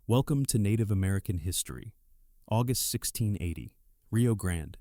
Welcome to Native American history. August 1680. Rio Grande.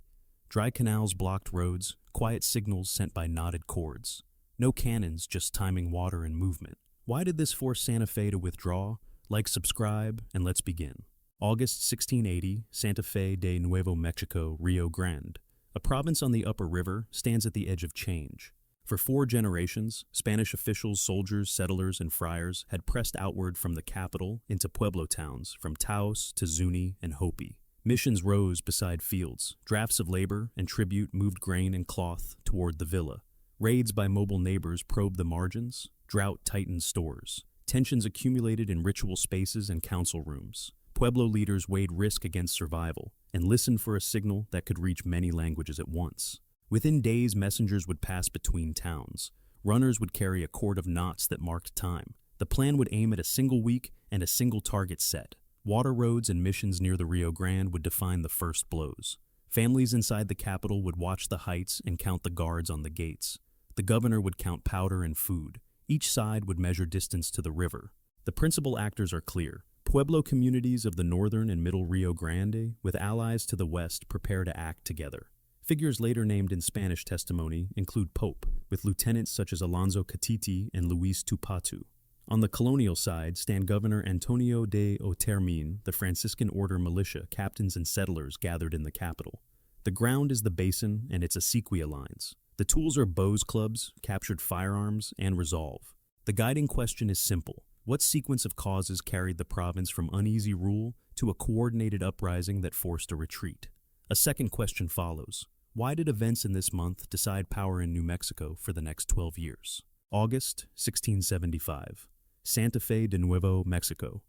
Dry canals blocked roads, quiet signals sent by knotted cords. No cannons, just timing water and movement. Why did this force Santa Fe to withdraw? Like, subscribe, and let's begin. August 1680, Santa Fe de Nuevo Mexico, Rio Grande. A province on the upper river stands at the edge of change. For 4 generations, Spanish officials, soldiers, settlers, and friars had pressed outward from the capital into Pueblo towns, from Taos to Zuni and Hopi. Missions rose beside fields. Drafts of labor and tribute moved grain and cloth toward the villa. Raids by mobile neighbors probed the margins. Drought tightened stores. Tensions accumulated in ritual spaces and council rooms. Pueblo leaders weighed risk against survival and listened for a signal that could reach many languages at once. Within days, messengers would pass between towns. Runners would carry a cord of knots that marked time. The plan would aim at a single week and a single target set. Water roads and missions near the Rio Grande would define the first blows. Families inside the capital would watch the heights and count the guards on the gates. The governor would count powder and food. Each side would measure distance to the river. The principal actors are clear. Pueblo communities of the northern and middle Rio Grande, with allies to the west, prepare to act together. Figures later named in Spanish testimony include Pope, with lieutenants such as Alonso Catiti and Luis Tupatu. On the colonial side stand Governor Antonio de Otermin, the Franciscan order militia, captains and settlers gathered in the capital. The ground is the basin and its acequia lines. The tools are bows clubs, captured firearms, and resolve. The guiding question is simple. What sequence of causes carried the province from uneasy rule to a coordinated uprising that forced a retreat? A second question follows. Why did events in this month decide power in New Mexico for the next 12 years? August 1675. Santa Fe de Nuevo Mexico.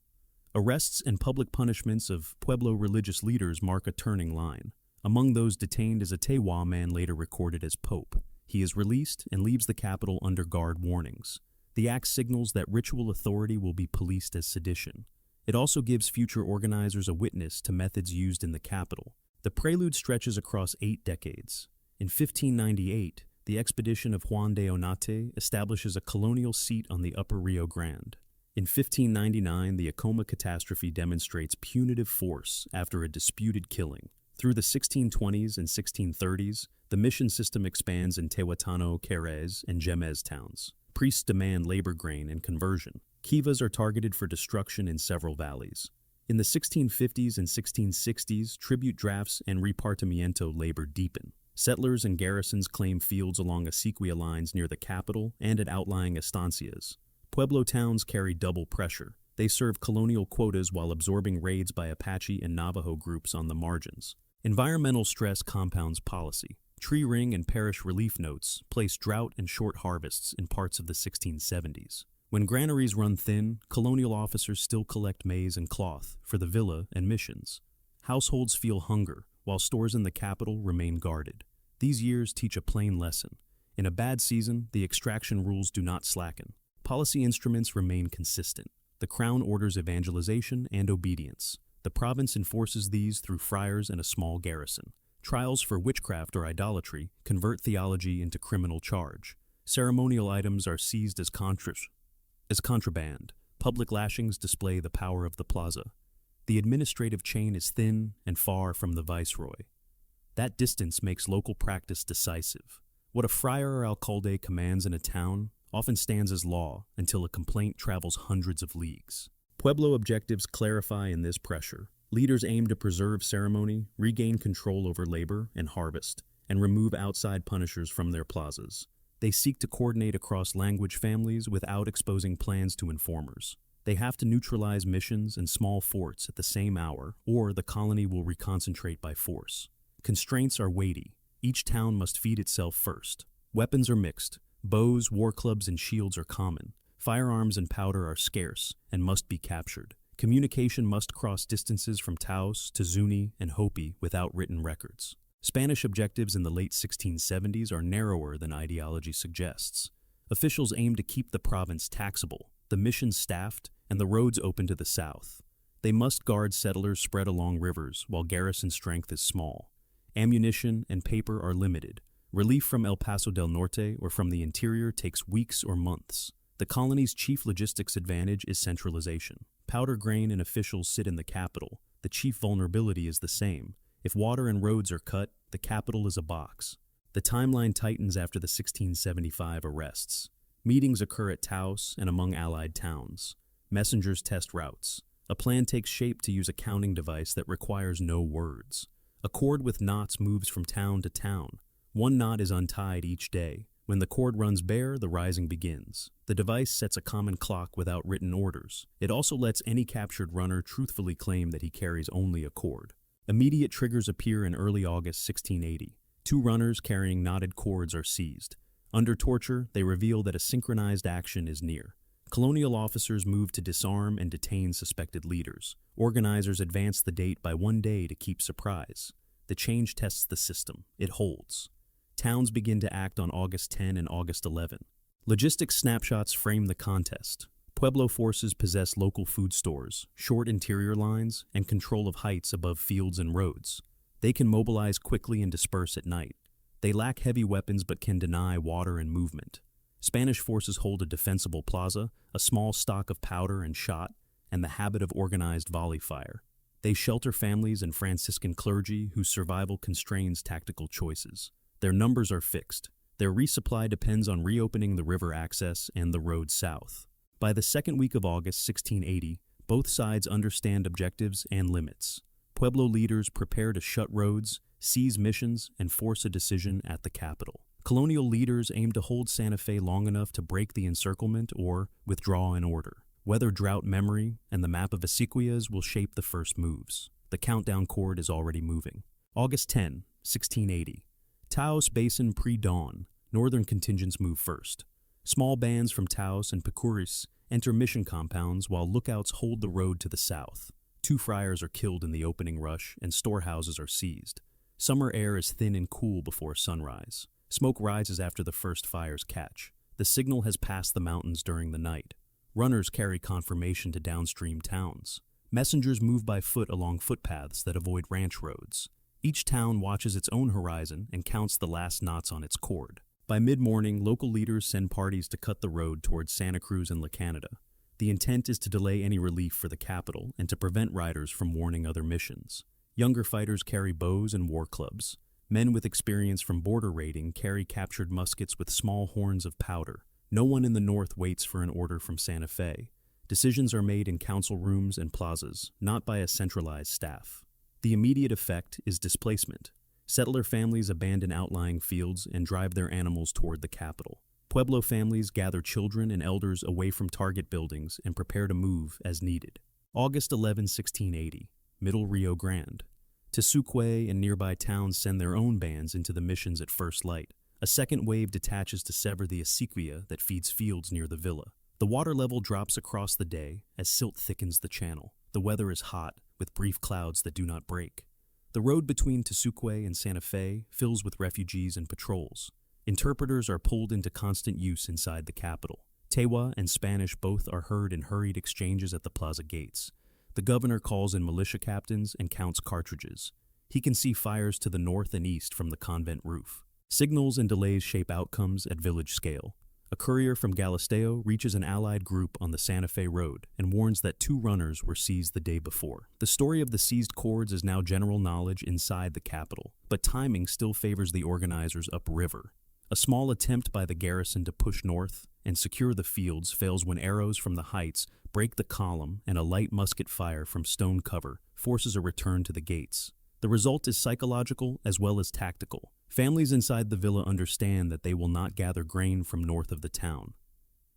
Arrests and public punishments of Pueblo religious leaders mark a turning line. Among those detained is a Tewa man later recorded as Pope. He is released and leaves the capital under guard warnings. The act signals that ritual authority will be policed as sedition. It also gives future organizers a witness to methods used in the capital. The prelude stretches across 8 decades. In 1598, the expedition of Juan de Onate establishes a colonial seat on the upper Rio Grande. In 1599, the Acoma catastrophe demonstrates punitive force after a disputed killing. Through the 1620s and 1630s, the mission system expands in Tewa, Tano, Keres, and Jemez towns. Priests demand labor grain and conversion. Kivas are targeted for destruction in several valleys. In the 1650s and 1660s, tribute drafts and repartimiento labor deepen. Settlers and garrisons claim fields along acequia lines near the capital and at outlying estancias. Pueblo towns carry double pressure. They serve colonial quotas while absorbing raids by Apache and Navajo groups on the margins. Environmental stress compounds policy. Tree ring and parish relief notes place drought and short harvests in parts of the 1670s. When granaries run thin, colonial officers still collect maize and cloth for the villa and missions. Households feel hunger, while stores in the capital remain guarded. These years teach a plain lesson. In a bad season, the extraction rules do not slacken. Policy instruments remain consistent. The crown orders evangelization and obedience. The province enforces these through friars and a small garrison. Trials for witchcraft or idolatry convert theology into criminal charge. Ceremonial items are seized as contraband. Public lashings display the power of the plaza. The administrative chain is thin and far from the viceroy. That distance makes local practice decisive. What a friar or alcalde commands in a town often stands as law until a complaint travels hundreds of leagues. Pueblo objectives clarify in this pressure. Leaders aim to preserve ceremony, regain control over labor and harvest, and remove outside punishers from their plazas. They seek to coordinate across language families without exposing plans to informers. They have to neutralize missions and small forts at the same hour, or the colony will reconcentrate by force. Constraints are weighty. Each town must feed itself first. Weapons are mixed. Bows, war clubs, and shields are common. Firearms and powder are scarce and must be captured. Communication must cross distances from Taos to Zuni and Hopi without written records. Spanish objectives in the late 1670s are narrower than ideology suggests. Officials aim to keep the province taxable, the missions staffed, and the roads open to the south. They must guard settlers spread along rivers while garrison strength is small. Ammunition and paper are limited. Relief from El Paso del Norte or from the interior takes weeks or months. The colony's chief logistics advantage is centralization. Powder grain and officials sit in the capital. The chief vulnerability is the same. If water and roads are cut, the capital is a box. The timeline tightens after the 1675 arrests. Meetings occur at Taos and among allied towns. Messengers test routes. A plan takes shape to use a counting device that requires no words. A cord with knots moves from town to town. One knot is untied each day. When the cord runs bare, the rising begins. The device sets a common clock without written orders. It also lets any captured runner truthfully claim that he carries only a cord. Immediate triggers appear in early August 1680. 2 runners carrying knotted cords are seized. Under torture, they reveal that a synchronized action is near. Colonial officers move to disarm and detain suspected leaders. Organizers advance the date by 1 day to keep surprise. The change tests the system. It holds. Towns begin to act on August 10 and August 11. Logistics snapshots frame the contest. Pueblo forces possess local food stores, short interior lines, and control of heights above fields and roads. They can mobilize quickly and disperse at night. They lack heavy weapons but can deny water and movement. Spanish forces hold a defensible plaza, a small stock of powder and shot, and the habit of organized volley fire. They shelter families and Franciscan clergy whose survival constrains tactical choices. Their numbers are fixed. Their resupply depends on reopening the river access and the road south. By the second week of August 1680, both sides understand objectives and limits. Pueblo leaders prepare to shut roads, seize missions, and force a decision at the capital. Colonial leaders aim to hold Santa Fe long enough to break the encirclement or withdraw in order. Weather drought memory and the map of acequias will shape the first moves. The countdown cord is already moving. August 10, 1680. Taos Basin pre-dawn. Northern contingents move first. Small bands from Taos and Picuris enter mission compounds while lookouts hold the road to the south. 2 friars are killed in the opening rush and storehouses are seized. Summer air is thin and cool before sunrise. Smoke rises after the first fires catch. The signal has passed the mountains during the night. Runners carry confirmation to downstream towns. Messengers move by foot along footpaths that avoid ranch roads. Each town watches its own horizon and counts the last knots on its cord. By mid-morning, local leaders send parties to cut the road towards Santa Cruz and La Canada. The intent is to delay any relief for the capital and to prevent riders from warning other missions. Younger fighters carry bows and war clubs. Men with experience from border raiding carry captured muskets with small horns of powder. No one in the north waits for an order from Santa Fe. Decisions are made in council rooms and plazas, not by a centralized staff. The immediate effect is displacement. Settler families abandon outlying fields and drive their animals toward the capital. Pueblo families gather children and elders away from target buildings and prepare to move as needed. August 11, 1680. Middle Rio Grande. Tesuque and nearby towns send their own bands into the missions at first light. A second wave detaches to sever the acequia that feeds fields near the villa. The water level drops across the day as silt thickens the channel. The weather is hot, with brief clouds that do not break. The road between Tesuque and Santa Fe fills with refugees and patrols. Interpreters are pulled into constant use inside the capital. Tewa and Spanish both are heard in hurried exchanges at the plaza gates. The governor calls in militia captains and counts cartridges. He can see fires to the north and east from the convent roof. Signals and delays shape outcomes at village scale. A courier from Galisteo reaches an allied group on the Santa Fe road and warns that 2 runners were seized the day before. The story of the seized cords is now general knowledge inside the capital, but timing still favors the organizers upriver. A small attempt by the garrison to push north and secure the fields fails when arrows from the heights break the column and a light musket fire from stone cover forces a return to the gates. The result is psychological as well as tactical. Families inside the villa understand that they will not gather grain from north of the town.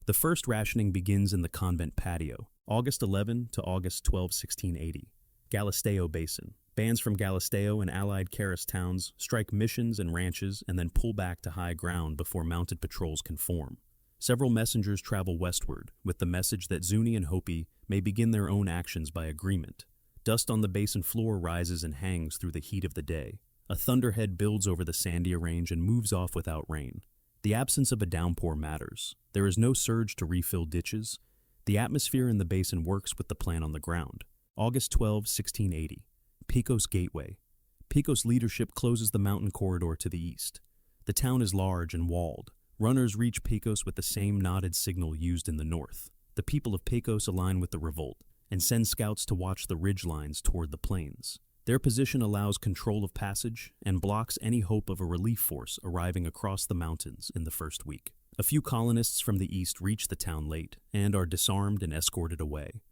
The first rationing begins in the convent patio, August 11 to August 12, 1680. Galisteo Basin. Bands from Galisteo and allied Keres towns strike missions and ranches and then pull back to high ground before mounted patrols can form. Several messengers travel westward with the message that Zuni and Hopi may begin their own actions by agreement. Dust on the basin floor rises and hangs through the heat of the day. A thunderhead builds over the Sandia Range and moves off without rain. The absence of a downpour matters. There is no surge to refill ditches. The atmosphere in the basin works with the plan on the ground. August 12, 1680. Pecos Gateway. Pecos leadership closes the mountain corridor to the east. The town is large and walled. Runners reach Pecos with the same knotted signal used in the north. The people of Pecos align with the revolt. and send scouts to watch the ridgelines toward the plains. Their position allows control of passage and blocks any hope of a relief force arriving across the mountains in the first week. A few colonists from the east reach the town late and are disarmed and escorted away.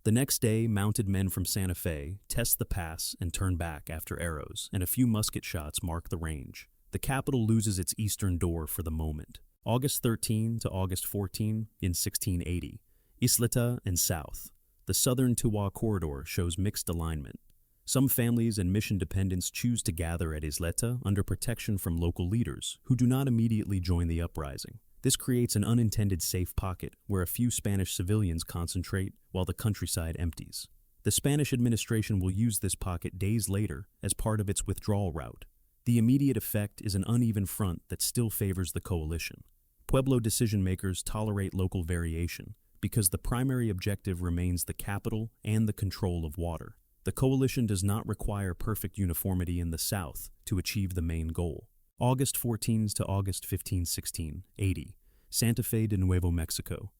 The next day, mounted men from Santa Fe test the pass and turn back after arrows, and a few musket shots mark the range. The capital loses its eastern door for the moment. August 13 to August 14 in 1680. Isleta and South. The southern Tewa corridor shows mixed alignment. Some families and mission dependents choose to gather at Isleta under protection from local leaders, who do not immediately join the uprising. This creates an unintended safe pocket where a few Spanish civilians concentrate while the countryside empties. The Spanish administration will use this pocket days later as part of its withdrawal route. The immediate effect is an uneven front that still favors the coalition. Pueblo decision-makers tolerate local variation because the primary objective remains the capital and the control of water. The coalition does not require perfect uniformity in the south to achieve the main goal. August 14 to August 15, 1680. Santa Fe de Nuevo, Mexico.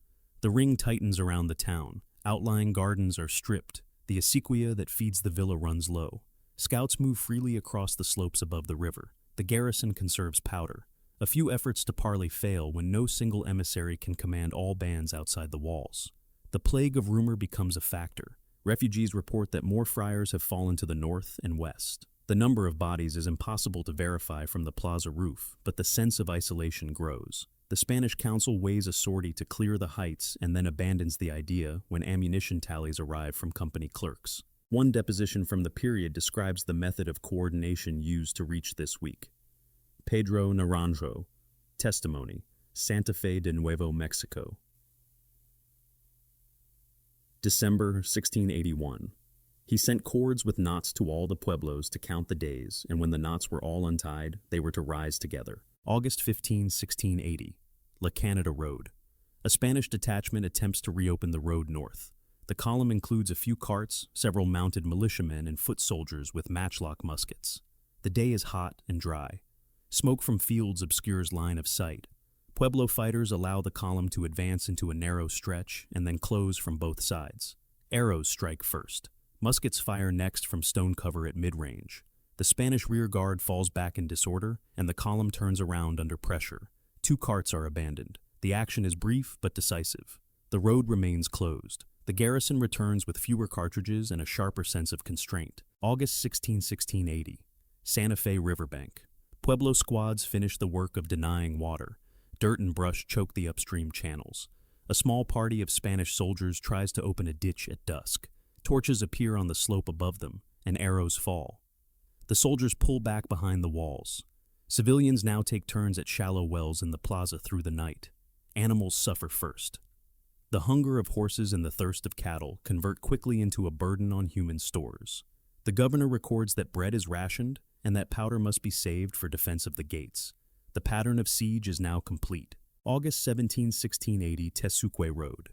The ring tightens around the town. Outlying gardens are stripped. The acequia that feeds the villa runs low. Scouts move freely across the slopes above the river. The garrison conserves powder. A few efforts to parley fail when no single emissary can command all bands outside the walls. The plague of rumor becomes a factor. Refugees report that more friars have fallen to the north and west. The number of bodies is impossible to verify from the plaza roof, but the sense of isolation grows. The Spanish council weighs a sortie to clear the heights and then abandons the idea when ammunition tallies arrive from company clerks. One deposition from the period describes the method of coordination used to reach this week. Pedro Naranjo, testimony, Santa Fe de Nuevo, Mexico. December 1681. He sent cords with knots to all the pueblos to count the days, and when the knots were all untied, they were to rise together. August 15, 1680. La Canada Road. A Spanish detachment attempts to reopen the road north. The column includes a few carts, several mounted militiamen, and foot soldiers with matchlock muskets. The day is hot and dry. Smoke from fields obscures line of sight. Pueblo fighters allow the column to advance into a narrow stretch and then close from both sides. Arrows strike first. Muskets fire next from stone cover at mid-range. The Spanish rear guard falls back in disorder, and the column turns around under pressure. 2 carts are abandoned. The action is brief but decisive. The road remains closed. The garrison returns with fewer cartridges and a sharper sense of constraint. August 16, 1680. Santa Fe Riverbank. Pueblo squads finish the work of denying water. Dirt and brush choke the upstream channels. A small party of Spanish soldiers tries to open a ditch at dusk. Torches appear on the slope above them, and arrows fall. The soldiers pull back behind the walls. Civilians now take turns at shallow wells in the plaza through the night. Animals suffer first. The hunger of horses and the thirst of cattle convert quickly into a burden on human stores. The governor records that bread is rationed and that powder must be saved for defense of the gates. The pattern of siege is now complete. August 17, 1680, Tesuque Road.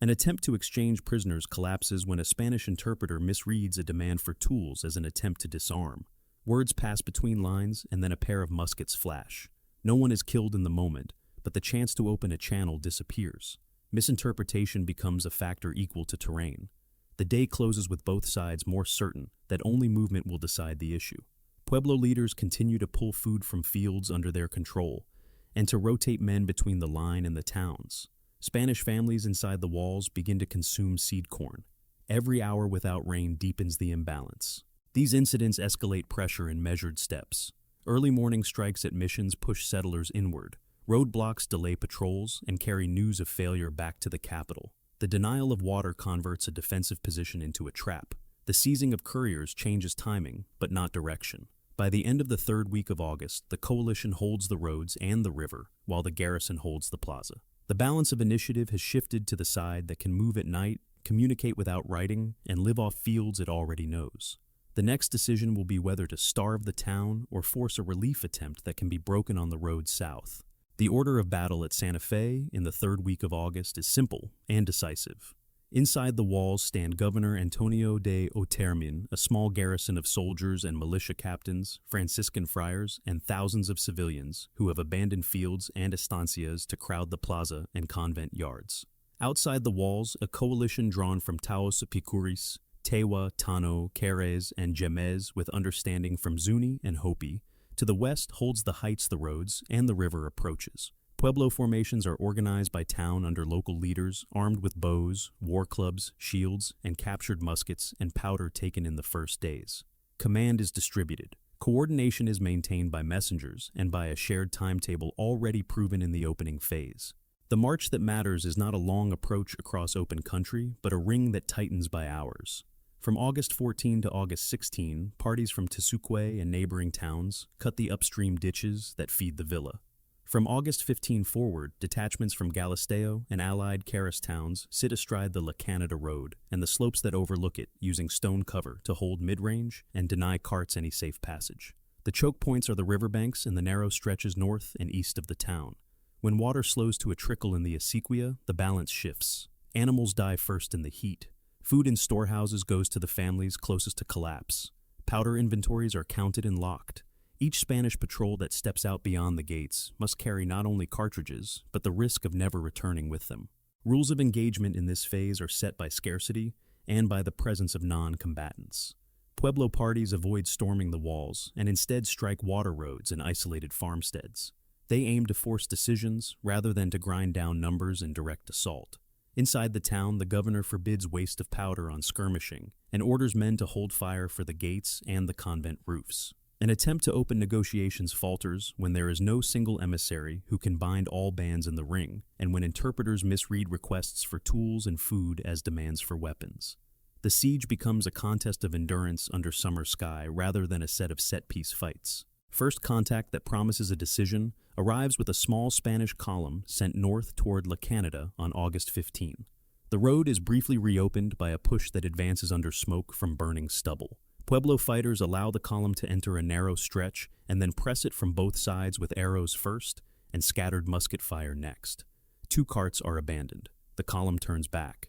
An attempt to exchange prisoners collapses when a Spanish interpreter misreads a demand for tools as an attempt to disarm. Words pass between lines, and then a pair of muskets flash. No one is killed in the moment, but the chance to open a channel disappears. Misinterpretation becomes a factor equal to terrain. The day closes with both sides more certain that only movement will decide the issue. Pueblo leaders continue to pull food from fields under their control, and to rotate men between the line and the towns. Spanish families inside the walls begin to consume seed corn. Every hour without rain deepens the imbalance. These incidents escalate pressure in measured steps. Early morning strikes at missions push settlers inward. Roadblocks delay patrols and carry news of failure back to the capital. The denial of water converts a defensive position into a trap. The seizing of couriers changes timing, but not direction. By the end of the 3rd week of August, the coalition holds the roads and the river, while the garrison holds the plaza. The balance of initiative has shifted to the side that can move at night, communicate without writing, and live off fields it already knows. The next decision will be whether to starve the town or force a relief attempt that can be broken on the road south. The order of battle at Santa Fe in the 3rd week of August is simple and decisive. Inside the walls stand Governor Antonio de Otermin, a small garrison of soldiers and militia captains, Franciscan friars, and thousands of civilians who have abandoned fields and estancias to crowd the plaza and convent yards. Outside the walls, a coalition drawn from Taos, Picuris, Tewa, Tano, Keres, and Jemez with understanding from Zuni and Hopi, to the west holds the heights, the roads, and the river approaches. Pueblo formations are organized by town under local leaders, armed with bows, war clubs, shields, and captured muskets and powder taken in the first days. Command is distributed. Coordination is maintained by messengers and by a shared timetable already proven in the opening phase. The march that matters is not a long approach across open country, but a ring that tightens by hours. From August 14 to August 16, parties from Tesuque and neighboring towns cut the upstream ditches that feed the villa. From August 15 forward, detachments from Galisteo and allied Keres towns sit astride the La Canada Road and the slopes that overlook it, using stone cover to hold mid-range and deny carts any safe passage. The choke points are the riverbanks and the narrow stretches north and east of the town. When water slows to a trickle in the acequia, the balance shifts. Animals die first in the heat. Food in storehouses goes to the families closest to collapse. Powder inventories are counted and locked. Each Spanish patrol that steps out beyond the gates must carry not only cartridges, but the risk of never returning with them. Rules of engagement in this phase are set by scarcity and by the presence of non-combatants. Pueblo parties avoid storming the walls and instead strike water roads and isolated farmsteads. They aim to force decisions rather than to grind down numbers in direct assault. Inside the town, the governor forbids waste of powder on skirmishing and orders men to hold fire for the gates and the convent roofs. An attempt to open negotiations falters when there is no single emissary who can bind all bands in the ring, and when interpreters misread requests for tools and food as demands for weapons. The siege becomes a contest of endurance under summer sky rather than a set of set-piece fights. First contact that promises a decision arrives with a small Spanish column sent north toward La Canada on August 15. The road is briefly reopened by a push that advances under smoke from burning stubble. Pueblo fighters allow the column to enter a narrow stretch and then press it from both sides with arrows first and scattered musket fire next. 2 carts are abandoned. The column turns back.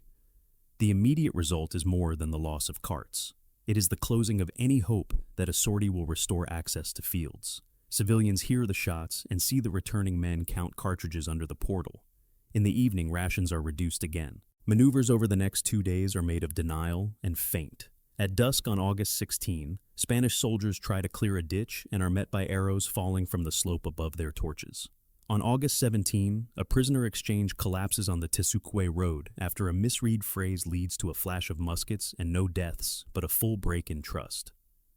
The immediate result is more than the loss of carts. It is the closing of any hope that a sortie will restore access to fields. Civilians hear the shots and see the returning men count cartridges under the portal. In the evening, rations are reduced again. Maneuvers over the next 2 days are made of denial and feint. At dusk on August 16, Spanish soldiers try to clear a ditch and are met by arrows falling from the slope above their torches. On August 17, a prisoner exchange collapses on the Tesuque Road after a misread phrase leads to a flash of muskets and no deaths, but a full break in trust.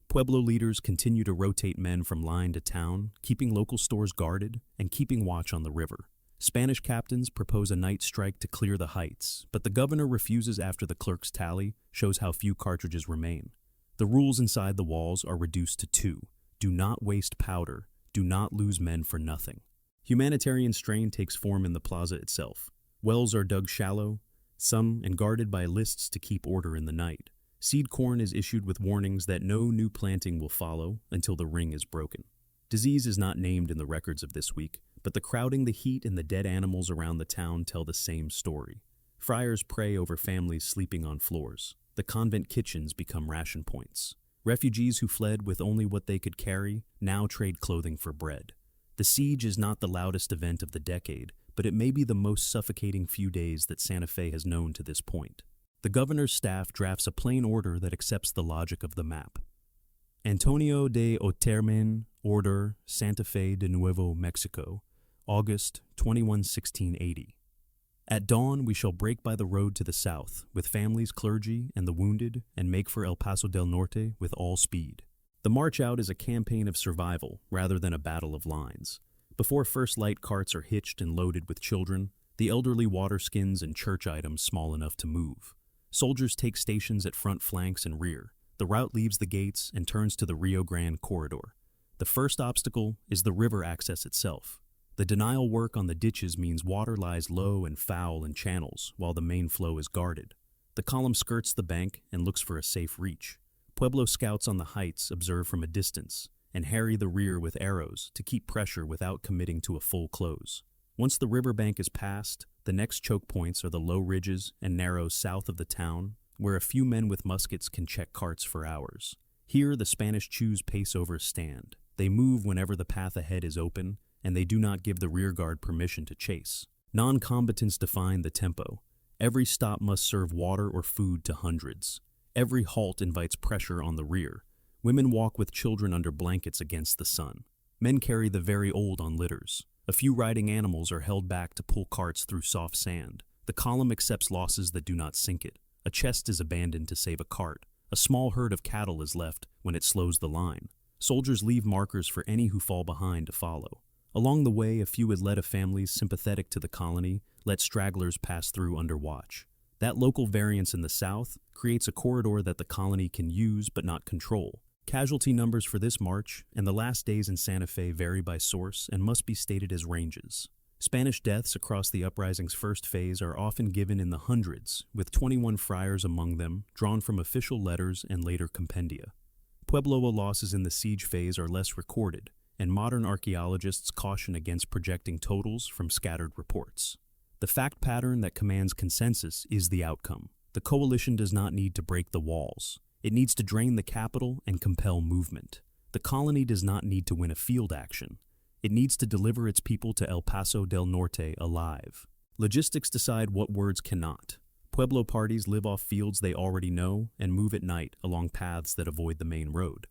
Pueblo leaders continue to rotate men from line to town, keeping local stores guarded and keeping watch on the river. Spanish captains propose a night strike to clear the heights, but the governor refuses after the clerk's tally shows how few cartridges remain. The rules inside the walls are reduced to 2. Do not waste powder. Do not lose men for nothing. Humanitarian strain takes form in the plaza itself. Wells are dug shallow, some and guarded by lists to keep order in the night. Seed corn is issued with warnings that no new planting will follow until the ring is broken. Disease is not named in the records of this week, but the crowding, the heat, and the dead animals around the town tell the same story. Friars pray over families sleeping on floors. The convent kitchens become ration points. Refugees who fled with only what they could carry now trade clothing for bread. The siege is not the loudest event of the decade, but it may be the most suffocating few days that Santa Fe has known to this point. The governor's staff drafts a plain order that accepts the logic of the map. Antonio de Otermin, Order, Santa Fe de Nuevo, Mexico, August 21, 1680. At dawn we shall break by the road to the south, with families, clergy, and the wounded, and make for El Paso del Norte with all speed. The march out is a campaign of survival rather than a battle of lines. Before first light carts are hitched and loaded with children, the elderly water skins and church items small enough to move. Soldiers take stations at front flanks and rear. The route leaves the gates and turns to the Rio Grande corridor. The first obstacle is the river access itself. The denial work on the ditches means water lies low and foul in channels while the main flow is guarded. The column skirts the bank and looks for a safe reach. Pueblo scouts on the heights observe from a distance and harry the rear with arrows to keep pressure without committing to a full close. Once the riverbank is passed, the next choke points are the low ridges and narrows south of the town, where a few men with muskets can check carts for hours. Here, the Spanish choose pace over stand. They move whenever the path ahead is open, and they do not give the rearguard permission to chase. Non-combatants define the tempo. Every stop must serve water or food to hundreds. Every halt invites pressure on the rear. Women walk with children under blankets against the sun. Men carry the very old on litters. A few riding animals are held back to pull carts through soft sand. The column accepts losses that do not sink it. A chest is abandoned to save a cart. A small herd of cattle is left when it slows the line. Soldiers leave markers for any who fall behind to follow. Along the way, a few Adleta families sympathetic to the colony let stragglers pass through under watch. That local variance in the south creates a corridor that the colony can use but not control. Casualty numbers for this march and the last days in Santa Fe vary by source and must be stated as ranges. Spanish deaths across the uprising's first phase are often given in the hundreds, with 21 friars among them, drawn from official letters and later compendia. Pueblo losses in the siege phase are less recorded, and modern archaeologists caution against projecting totals from scattered reports. The fact pattern that commands consensus is the outcome. The coalition does not need to break the walls. It needs to drain the capital and compel movement. The colony does not need to win a field action. It needs to deliver its people to El Paso del Norte alive. Logistics decide what words cannot. Pueblo parties live off fields they already know and move at night along paths that avoid the main road.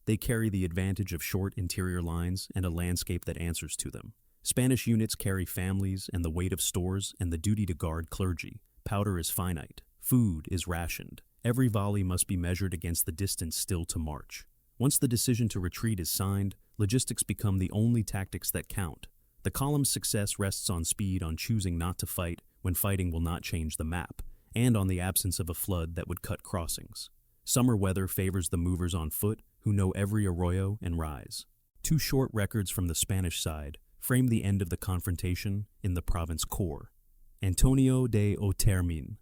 They carry the advantage of short interior lines and a landscape that answers to them. Spanish units carry families and the weight of stores and the duty to guard clergy. Powder is finite. Food is rationed. Every volley must be measured against the distance still to march. Once the decision to retreat is signed, logistics become the only tactics that count. The column's success rests on speed, on choosing not to fight when fighting will not change the map, and on the absence of a flood that would cut crossings. Summer weather favors the movers on foot who know every arroyo and rise. Two short records from the Spanish side frame the end of the confrontation in the province core. Antonio de Otermin,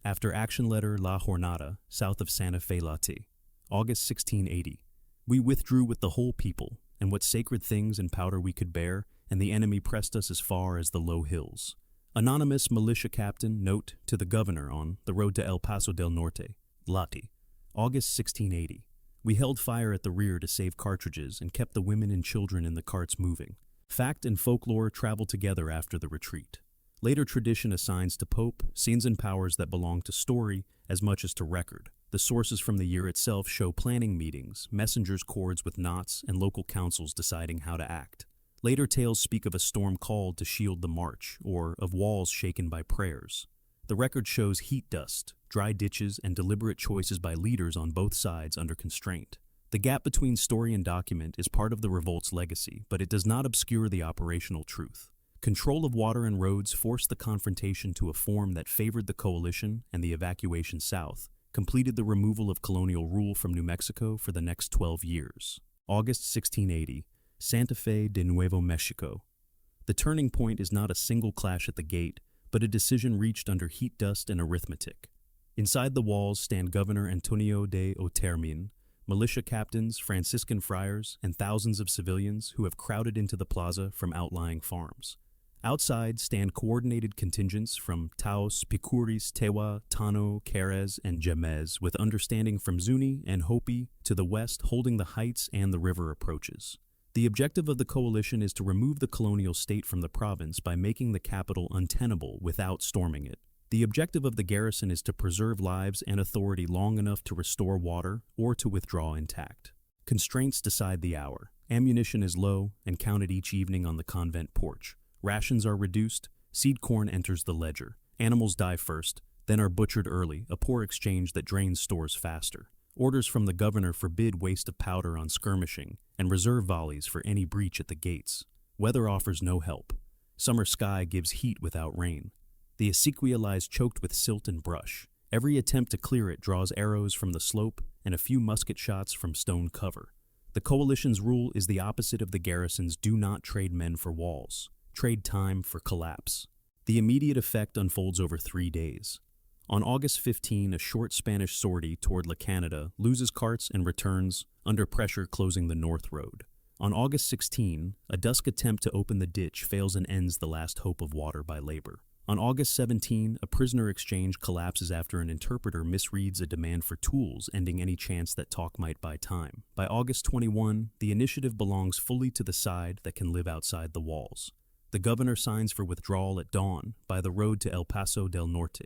after action letter La Jornada, south of Santa Fe Lati, August 1680. We withdrew with the whole people, and what sacred things and powder we could bear, and the enemy pressed us as far as the low hills. Anonymous militia captain, note to the governor on the road to El Paso del Norte, Lati, August 1680. We held fire at the rear to save cartridges and kept the women and children in the carts moving. Fact and folklore travel together after the retreat. Later tradition assigns to Pope scenes and powers that belong to story as much as to record. The sources from the year itself show planning meetings, messengers' cords with knots, and local councils deciding how to act. Later tales speak of a storm called to shield the march, or of walls shaken by prayers. The record shows heat dust, dry ditches, and deliberate choices by leaders on both sides under constraint. The gap between story and document is part of the revolt's legacy, but it does not obscure the operational truth. Control of water and roads forced the confrontation to a form that favored the coalition, and the evacuation south completed the removal of colonial rule from New Mexico for the next 12 years. August 1680, Santa Fe de Nuevo Mexico. The turning point is not a single clash at the gate, but a decision reached under heat dust and arithmetic. Inside the walls stand Governor Antonio de Otermin, militia captains, Franciscan friars, and thousands of civilians who have crowded into the plaza from outlying farms. Outside stand coordinated contingents from Taos, Picuris, Tewa, Tano, Keres, and Jemez, with understanding from Zuni and Hopi to the west holding the heights and the river approaches. The objective of the coalition is to remove the colonial state from the province by making the capital untenable without storming it. The objective of the garrison is to preserve lives and authority long enough to restore water or to withdraw intact. Constraints decide the hour. Ammunition is low and counted each evening on the convent porch. Rations are reduced, seed corn enters the ledger. Animals die first, then are butchered early, a poor exchange that drains stores faster. Orders from the governor forbid waste of powder on skirmishing and reserve volleys for any breach at the gates. Weather offers no help. Summer sky gives heat without rain. The acequia lies choked with silt and brush. Every attempt to clear it draws arrows from the slope and a few musket shots from stone cover. The coalition's rule is the opposite of the garrison's do not trade men for walls. Trade time for collapse. The immediate effect unfolds over 3 days. On August 15, a short Spanish sortie toward La Canada loses carts and returns, under pressure closing the north road. On August 16, a dusk attempt to open the ditch fails and ends the last hope of water by labor. On August 17, a prisoner exchange collapses after an interpreter misreads a demand for tools, ending any chance that talk might buy time. By August 21, the initiative belongs fully to the side that can live outside the walls. The governor signs for withdrawal at dawn by the road to El Paso del Norte.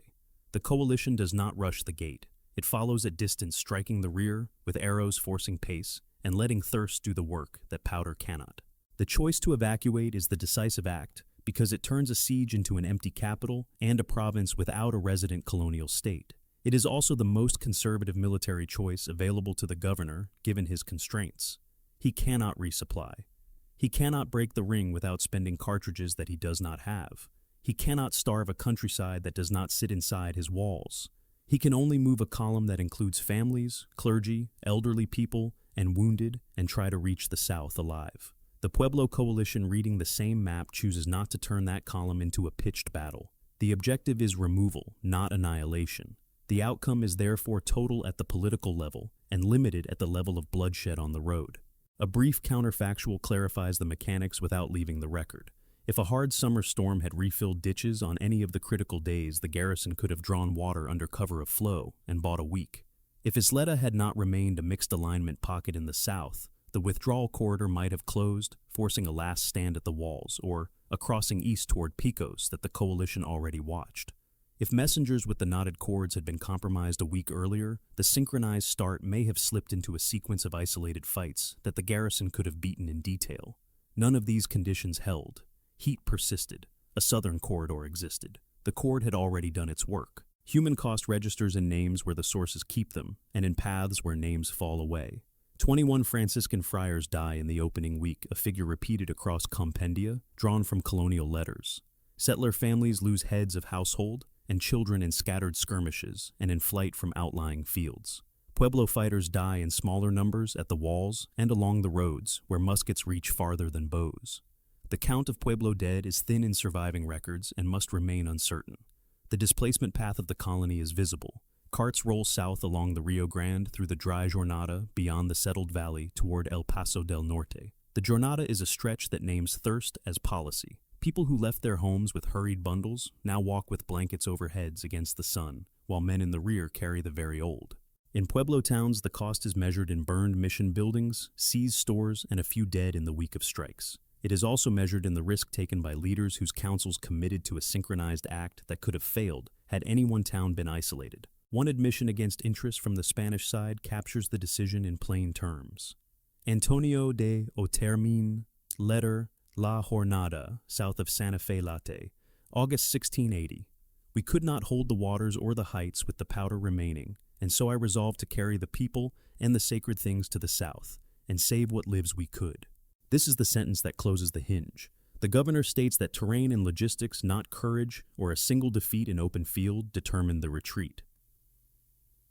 The coalition does not rush the gate. It follows at distance, striking the rear, with arrows forcing pace, and letting thirst do the work that powder cannot. The choice to evacuate is the decisive act, because it turns a siege into an empty capital and a province without a resident colonial state. It is also the most conservative military choice available to the governor, given his constraints. He cannot resupply. He cannot break the ring without spending cartridges that he does not have. He cannot starve a countryside that does not sit inside his walls. He can only move a column that includes families, clergy, elderly people, and wounded, and try to reach the south alive. The Pueblo coalition, reading the same map, chooses not to turn that column into a pitched battle. The objective is removal, not annihilation. The outcome is therefore total at the political level and limited at the level of bloodshed on the road. A brief counterfactual clarifies the mechanics without leaving the record. If a hard summer storm had refilled ditches on any of the critical days, the garrison could have drawn water under cover of flow and bought a week. If Isleta had not remained a mixed alignment pocket in the south, the withdrawal corridor might have closed, forcing a last stand at the walls, or a crossing east toward Picos that the coalition already watched. If messengers with the knotted cords had been compromised a week earlier, the synchronized start may have slipped into a sequence of isolated fights that the garrison could have beaten in detail. None of these conditions held. Heat persisted. A southern corridor existed. The cord had already done its work. Human cost registers in names where the sources keep them, and in paths where names fall away. 21 Franciscan friars die in the opening week, a figure repeated across compendia, drawn from colonial letters. Settler families lose heads of household, and children in scattered skirmishes and in flight from outlying fields. Pueblo fighters die in smaller numbers at the walls and along the roads, where muskets reach farther than bows. The count of Pueblo dead is thin in surviving records and must remain uncertain. The displacement path of the colony is visible. Carts roll south along the Rio Grande through the dry Jornada beyond the settled valley toward El Paso del Norte. The Jornada is a stretch that names thirst as policy. People who left their homes with hurried bundles now walk with blankets over heads against the sun, while men in the rear carry the very old. In Pueblo towns, the cost is measured in burned mission buildings, seized stores, and a few dead in the week of strikes. It is also measured in the risk taken by leaders whose councils committed to a synchronized act that could have failed had any one town been isolated. One admission against interest from the Spanish side captures the decision in plain terms. Antonio de Otermin, letter La Jornada, south of Santa Fe Latte, August 1680. We could not hold the waters or the heights with the powder remaining, and so I resolved to carry the people and the sacred things to the south, and save what lives we could. This is the sentence that closes the hinge. The governor states that terrain and logistics, not courage or a single defeat in open field, determined the retreat.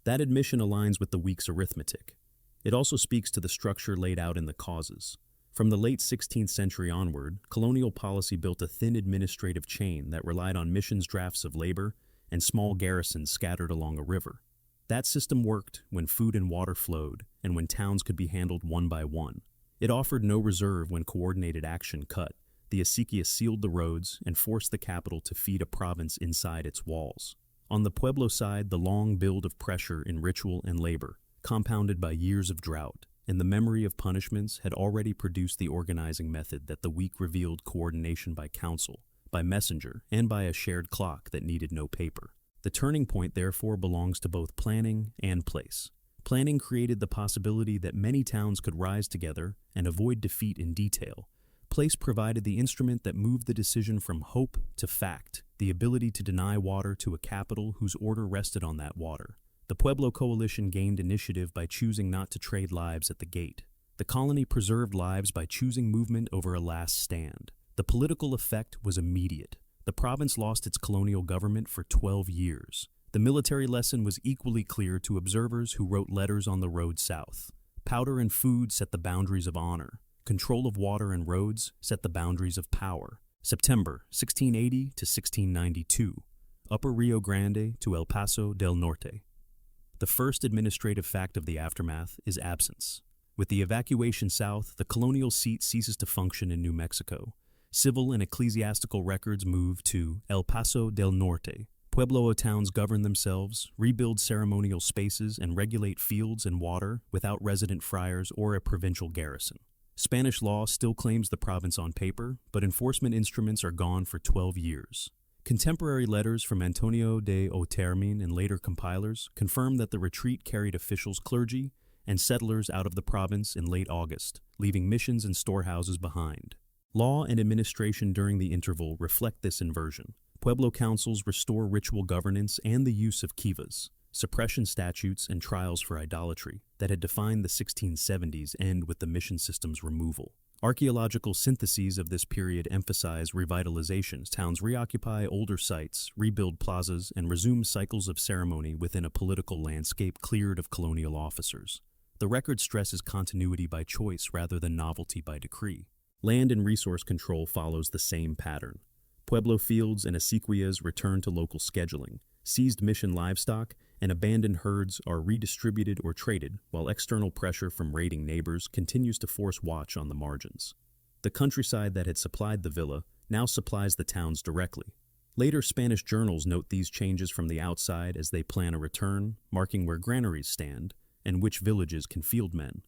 That admission aligns with the week's arithmetic. It also speaks to the structure laid out in the causes. From the late 16th century onward, colonial policy built a thin administrative chain that relied on missions drafts of labor and small garrisons scattered along a river. That system worked when food and water flowed and when towns could be handled one by one. It offered no reserve when coordinated action cut. The acequia sealed the roads and forced the capital to feed a province inside its walls. On the Pueblo side, the long build of pressure in ritual and labor, compounded by years of drought, and the memory of punishments had already produced the organizing method that the week revealed: coordination by council, by messenger, and by a shared clock that needed no paper. The turning point, therefore, belongs to both planning and place. Planning created the possibility that many towns could rise together and avoid defeat in detail. Place provided the instrument that moved the decision from hope to fact, the ability to deny water to a capital whose order rested on that water. The Pueblo coalition gained initiative by choosing not to trade lives at the gate. The colony preserved lives by choosing movement over a last stand. The political effect was immediate. The province lost its colonial government for 12 years. The military lesson was equally clear to observers who wrote letters on the road south. Powder and food set the boundaries of honor. Control of water and roads set the boundaries of power. September 1680 to 1692. Upper Rio Grande to El Paso del Norte. The first administrative fact of the aftermath is absence. With the evacuation south, the colonial seat ceases to function in New Mexico. Civil and ecclesiastical records move to El Paso del Norte. Pueblo towns govern themselves, rebuild ceremonial spaces, and regulate fields and water without resident friars or a provincial garrison. Spanish law still claims the province on paper, but enforcement instruments are gone for 12 years. Contemporary letters from Antonio de Otermin and later compilers confirm that the retreat carried officials, clergy, and settlers out of the province in late August, leaving missions and storehouses behind. Law and administration during the interval reflect this inversion. Pueblo councils restore ritual governance and the use of kivas, suppression statutes and trials for idolatry, that had defined the 1670s end with the mission system's removal. Archaeological syntheses of this period emphasize revitalizations. Towns reoccupy older sites, rebuild plazas, and resume cycles of ceremony within a political landscape cleared of colonial officers. The record stresses continuity by choice rather than novelty by decree. Land and resource control follows the same pattern. Pueblo fields and acequias return to local scheduling. Seized mission livestock and abandoned herds are redistributed or traded, while external pressure from raiding neighbors continues to force watch on the margins. The countryside that had supplied the villa now supplies the towns directly. Later Spanish journals note these changes from the outside as they plan a return, marking where granaries stand and which villages can field men.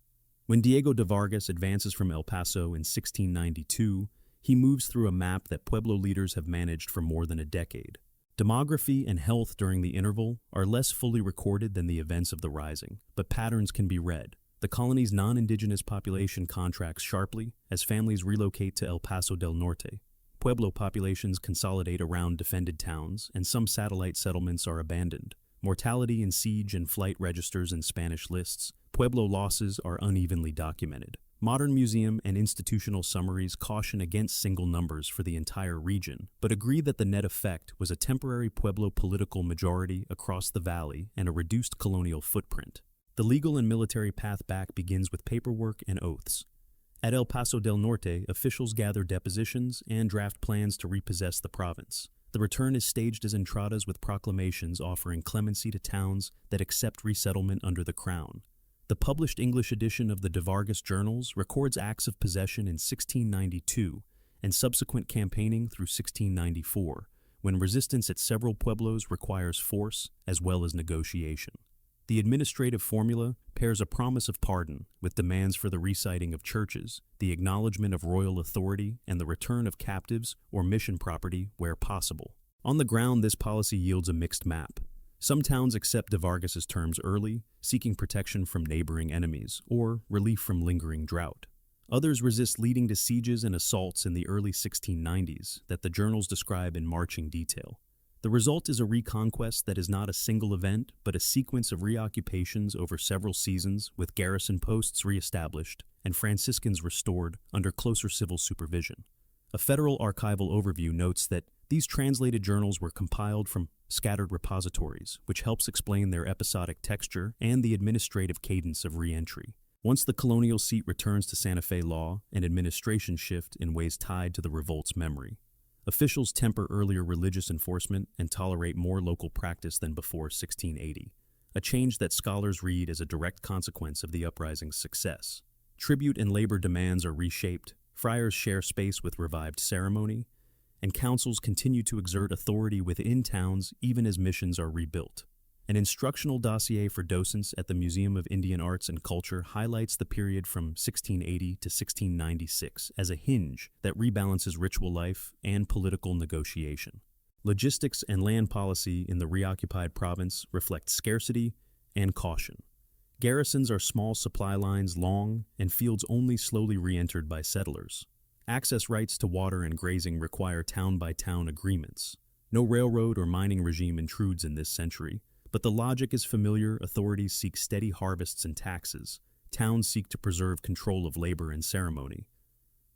When Diego de Vargas advances from El Paso in 1692, he moves through a map that Pueblo leaders have managed for more than a decade. Demography and health during the interval are less fully recorded than the events of the Rising, but patterns can be read. The colony's non-indigenous population contracts sharply as families relocate to El Paso del Norte. Pueblo populations consolidate around defended towns, and some satellite settlements are abandoned. Mortality in siege and flight registers in Spanish lists. Pueblo losses are unevenly documented. Modern museum and institutional summaries caution against single numbers for the entire region, but agree that the net effect was a temporary Pueblo political majority across the valley and a reduced colonial footprint. The legal and military path back begins with paperwork and oaths. At El Paso del Norte, officials gather depositions and draft plans to repossess the province. The return is staged as entradas with proclamations offering clemency to towns that accept resettlement under the crown. The published English edition of the de Vargas journals records acts of possession in 1692 and subsequent campaigning through 1694, when resistance at several pueblos requires force as well as negotiation. The administrative formula pairs a promise of pardon with demands for the resiting of churches, the acknowledgement of royal authority, and the return of captives or mission property where possible. On the ground, this policy yields a mixed map. Some towns accept de Vargas's terms early, seeking protection from neighboring enemies or relief from lingering drought. Others resist, leading to sieges and assaults in the early 1690s that the journals describe in marching detail. The result is a reconquest that is not a single event, but a sequence of reoccupations over several seasons, with garrison posts reestablished and Franciscans restored under closer civil supervision. A federal archival overview notes that these translated journals were compiled from scattered repositories, which helps explain their episodic texture and the administrative cadence of re-entry. Once the colonial seat returns to Santa Fe law and administration shift in ways tied to the revolt's memory. Officials temper earlier religious enforcement and tolerate more local practice than before 1680, a change that scholars read as a direct consequence of the uprising's success. Tribute and labor demands are reshaped, friars share space with revived ceremony, and councils continue to exert authority within towns even as missions are rebuilt. An instructional dossier for docents at the Museum of Indian Arts and Culture highlights the period from 1680 to 1696 as a hinge that rebalances ritual life and political negotiation. Logistics and land policy in the reoccupied province reflect scarcity and caution. Garrisons are small supply lines long and fields only slowly re-entered by settlers. Access rights to water and grazing require town-by-town agreements. No railroad or mining regime intrudes in this century, but the logic is familiar. Authorities seek steady harvests and taxes. Towns seek to preserve control of labor and ceremony.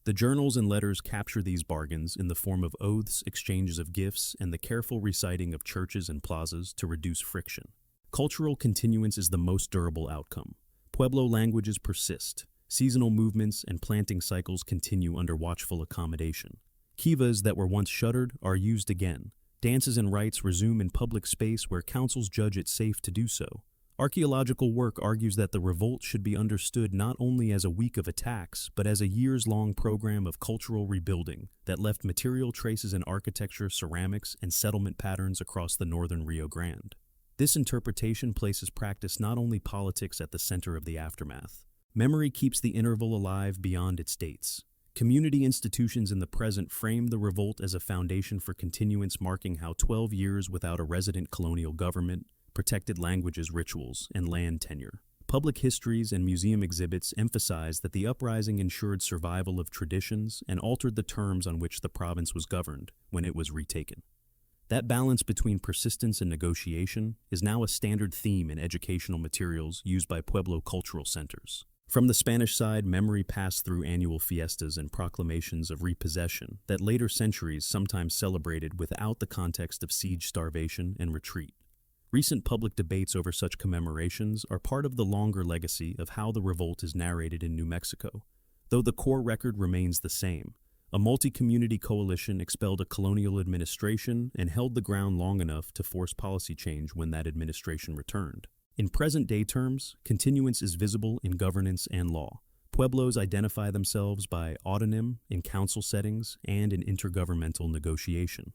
The journals and letters capture these bargains in the form of oaths, exchanges of gifts, and the careful reciting of churches and plazas to reduce friction. Cultural continuance is the most durable outcome. Pueblo languages persist. Seasonal movements and planting cycles continue under watchful accommodation. Kivas that were once shuttered are used again. Dances and rites resume in public space where councils judge it safe to do so. Archaeological work argues that the revolt should be understood not only as a week of attacks, but as a years-long program of cultural rebuilding that left material traces in architecture, ceramics, and settlement patterns across the northern Rio Grande. This interpretation places practice, not only politics, at the center of the aftermath. Memory keeps the interval alive beyond its dates. Community institutions in the present frame the revolt as a foundation for continuance, marking how 12 years without a resident colonial government protected languages, rituals, and land tenure. Public histories and museum exhibits emphasize that the uprising ensured survival of traditions and altered the terms on which the province was governed when it was retaken. That balance between persistence and negotiation is now a standard theme in educational materials used by Pueblo cultural centers. From the Spanish side, memory passed through annual fiestas and proclamations of repossession that later centuries sometimes celebrated without the context of siege, starvation, and retreat. Recent public debates over such commemorations are part of the longer legacy of how the revolt is narrated in New Mexico, though the core record remains the same. A multi-community coalition expelled a colonial administration and held the ground long enough to force policy change when that administration returned. In present-day terms, continuance is visible in governance and law. Pueblos identify themselves by autonym in council settings and in intergovernmental negotiation.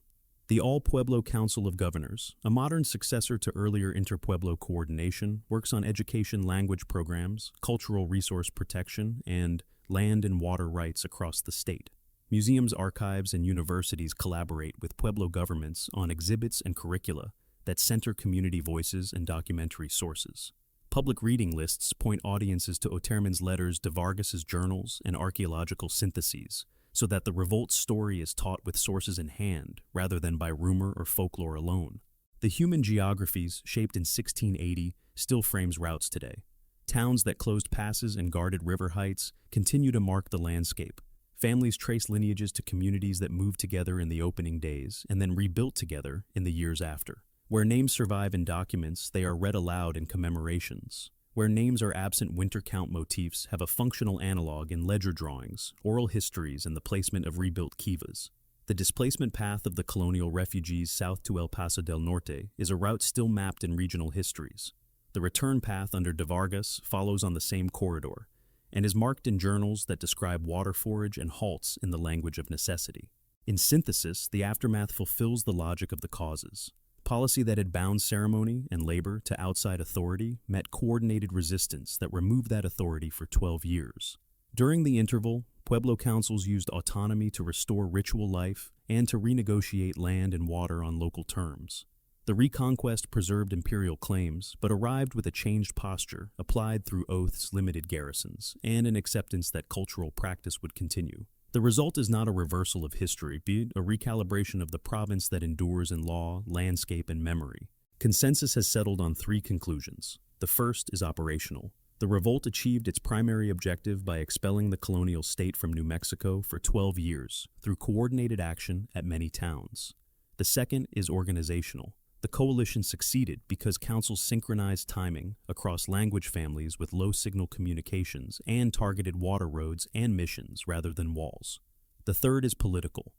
The All-Pueblo Council of Governors, a modern successor to earlier interpueblo coordination, works on education language programs, cultural resource protection, and land and water rights across the state. Museums, archives, and universities collaborate with Pueblo governments on exhibits and curricula that center community voices and documentary sources. Public reading lists point audiences to Otermin's letters, de Vargas's journals, and archaeological syntheses, so that the revolt story is taught with sources in hand, rather than by rumor or folklore alone. The human geographies, shaped in 1680, still frames routes today. Towns that closed passes and guarded river heights continue to mark the landscape. Families trace lineages to communities that moved together in the opening days and then rebuilt together in the years after. Where names survive in documents, they are read aloud in commemorations. Where names are absent, winter count motifs have a functional analog in ledger drawings, oral histories, and the placement of rebuilt kivas. The displacement path of the colonial refugees south to El Paso del Norte is a route still mapped in regional histories. The return path under de Vargas follows on the same corridor, and is marked in journals that describe water forage and halts in the language of necessity. In synthesis, the aftermath fulfills the logic of the causes. Policy that had bound ceremony and labor to outside authority met coordinated resistance that removed that authority for 12 years. During the interval, Pueblo councils used autonomy to restore ritual life and to renegotiate land and water on local terms. The reconquest preserved imperial claims, but arrived with a changed posture applied through oaths, limited garrisons, and an acceptance that cultural practice would continue. The result is not a reversal of history, but a recalibration of the province that endures in law, landscape, and memory. Consensus has settled on three conclusions. The first is operational. The revolt achieved its primary objective by expelling the colonial state from New Mexico for 12 years through coordinated action at many towns. The second is organizational. The coalition succeeded because councils synchronized timing across language families with low-signal communications and targeted water roads and missions rather than walls. The third is political.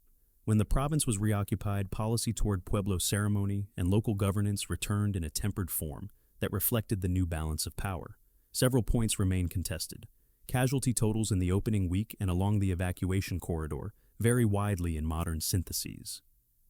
When the province was reoccupied, policy toward Pueblo ceremony and local governance returned in a tempered form that reflected the new balance of power. Several points remain contested. Casualty totals in the opening week and along the evacuation corridor vary widely in modern syntheses.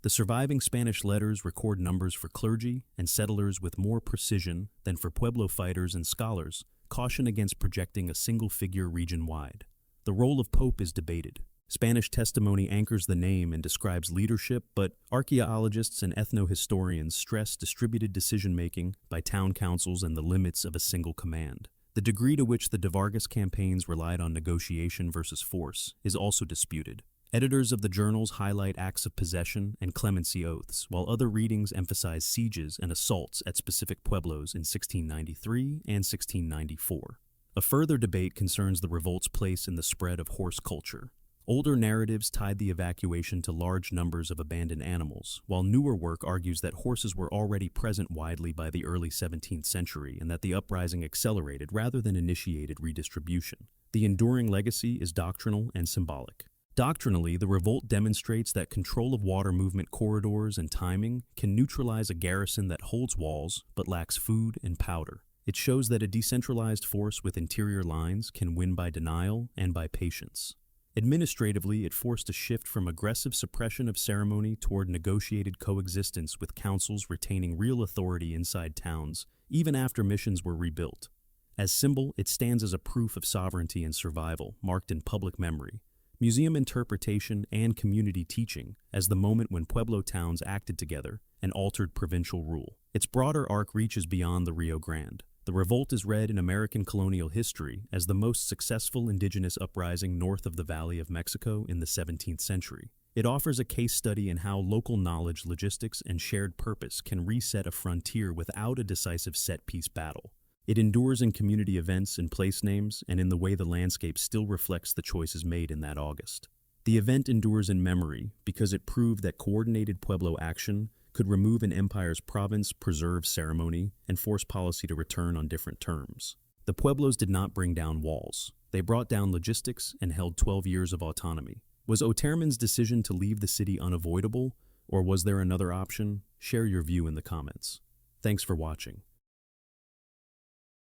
The surviving Spanish letters record numbers for clergy and settlers with more precision than for Pueblo fighters and scholars, caution against projecting a single figure region-wide. The role of Pope is debated. Spanish testimony anchors the name and describes leadership, but archaeologists and ethnohistorians stress distributed decision-making by town councils and the limits of a single command. The degree to which the de Vargas campaigns relied on negotiation versus force is also disputed. Editors of the journals highlight acts of possession and clemency oaths, while other readings emphasize sieges and assaults at specific pueblos in 1693 and 1694. A further debate concerns the revolt's place in the spread of horse culture. Older narratives tied the evacuation to large numbers of abandoned animals, while newer work argues that horses were already present widely by the early 17th century and that the uprising accelerated rather than initiated redistribution. The enduring legacy is doctrinal and symbolic. Doctrinally, the revolt demonstrates that control of water movement corridors and timing can neutralize a garrison that holds walls but lacks food and powder. It shows that a decentralized force with interior lines can win by denial and by patience. Administratively, it forced a shift from aggressive suppression of ceremony toward negotiated coexistence with councils retaining real authority inside towns, even after missions were rebuilt. As symbol, it stands as a proof of sovereignty and survival, marked in public memory. museum interpretation, and community teaching as the moment when Pueblo towns acted together and altered provincial rule. Its broader arc reaches beyond the Rio Grande. The revolt is read in American colonial history as the most successful indigenous uprising north of the Valley of Mexico in the 17th century. It offers a case study in how local knowledge, logistics, and shared purpose can reset a frontier without a decisive set-piece battle. It endures in community events and place names and in the way the landscape still reflects the choices made in that August. The event endures in memory because it proved that coordinated Pueblo action could remove an empire's province, preserve ceremony, and force policy to return on different terms. The Pueblos did not bring down walls. They brought down logistics and held 12 years of autonomy. Was Otermin's decision to leave the city unavoidable, or was there another option? Share your view in the comments. Thanks for watching.